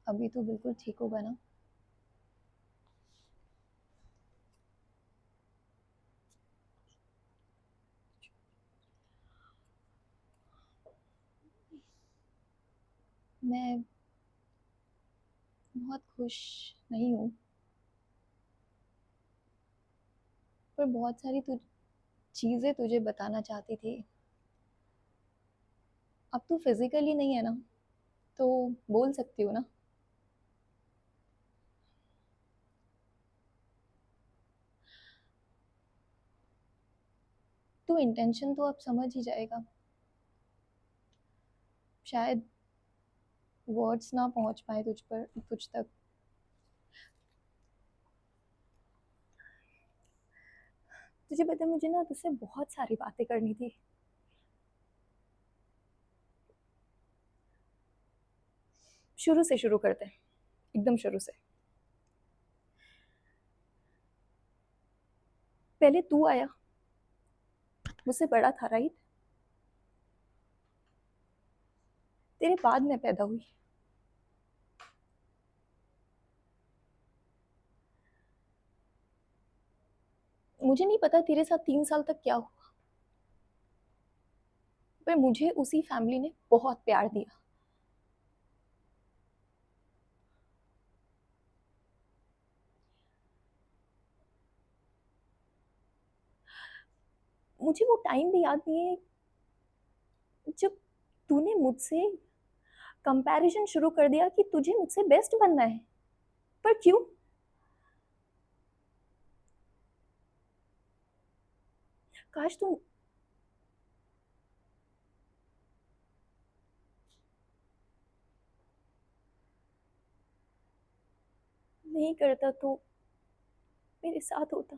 अभी तो बिल्कुल ठीक होगा ना? मैं बहुत खुश नहीं हूँ, पर बहुत सारी चीज़ें तुझे बताना चाहती थी। अब तू फिजिकली नहीं है ना, तो बोल सकती हो ना? तू इंटेंशन तो अब समझ ही जाएगा। शायद वर्ड्स ना पहुंच पाए तुझ तक। तुझे पता है, मुझे ना तुझसे बहुत सारी बातें करनी थी। शुरू से शुरू करते हैं, एकदम शुरू से। पहले तू आया, मुझसे बड़ा था, राइट? तेरे बाद मैं पैदा हुई। मुझे नहीं पता तेरे साथ 3 साल तक क्या हुआ, पर मुझे उसी फैमिली ने बहुत प्यार दिया। मुझे वो टाइम भी याद नहीं है जब तूने मुझसे कंपैरिजन शुरू कर दिया कि तुझे मुझसे बेस्ट बनना है। पर क्यों? काश तू नहीं करता तो मेरे साथ होता।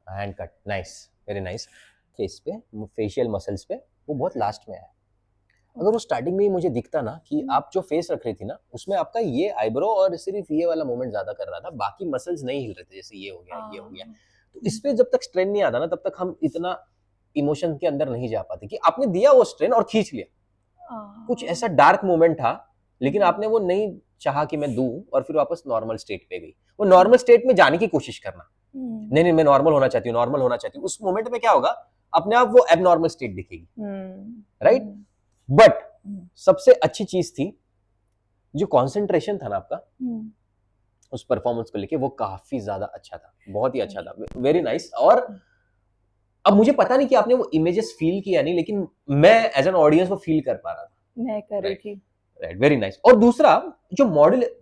Hand cut, nice, very nice. Face पे, फेशियल मसल्स पे, वो बहुत लास्ट में है। अगर वो स्टार्टिंग में ही मुझे दिखता ना कि आप जो फेस रख रही थी ना, उसमें आपका ये आईब्रो और सिर्फ ये वाला मूवमेंट ज्यादा कर रहा था, बाकी मसल्स नहीं हिल रहे थे, जैसे ये हो गया, ये हो गया। तो इस पे जब तक स्ट्रेन नहीं आता ना, तब तक हम इतना इमोशन के अंदर नहीं जा पाते। कि आपने दिया वो स्ट्रेन और खींच लिया, कुछ ऐसा डार्क मोमेंट था, लेकिन आपने वो नहीं चाहा कि मैं दूं, और फिर वापस नॉर्मल स्टेट पे गई। वो नॉर्मल स्टेट में जाने की कोशिश करना, नहीं नहीं मैं नॉर्मल होना चाहती हूँ, नॉर्मल होना चाहती हूँ, उस मोमेंट में क्या होगा, अपने आप वो एबनॉर्मल स्टेट दिखेगी, राइट? बट सबसे अच्छी चीज थी, जो कॉन्सेंट्रेशन था ना आपका उस परफॉर्मेंस को लेके, वो काफी ज्यादा अच्छा था, बहुत ही अच्छा था, वेरी नाइस। और अब मुझे पता नहीं कि आपने वो इमेजेस फील किया नहीं, लेकिन मैं एज एन ऑडियंस वो फील कर पा रहा था। मैं कर रही थी। Right, very nice. और दूसरा, जो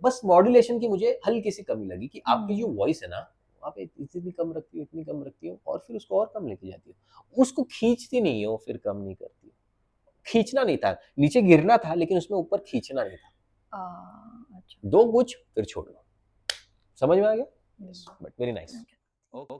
बस मॉड्यूलेशन की मुझे हल्की सी कमी लगी, कि आपकी जो वॉइस है ना, आप इतनी कम रखती हो, इतनी कम रखती हो, और फिर उसको और कम लेके जाती हो, उसको खींचती नहीं हो, फिर कम नहीं करती हो। खींचना नहीं था, नीचे गिरना था, लेकिन उसमें ऊपर खींचना नहीं था। अच्छा। दो कुछ फिर छोड़ दो, समझ में आ गया? But very nice.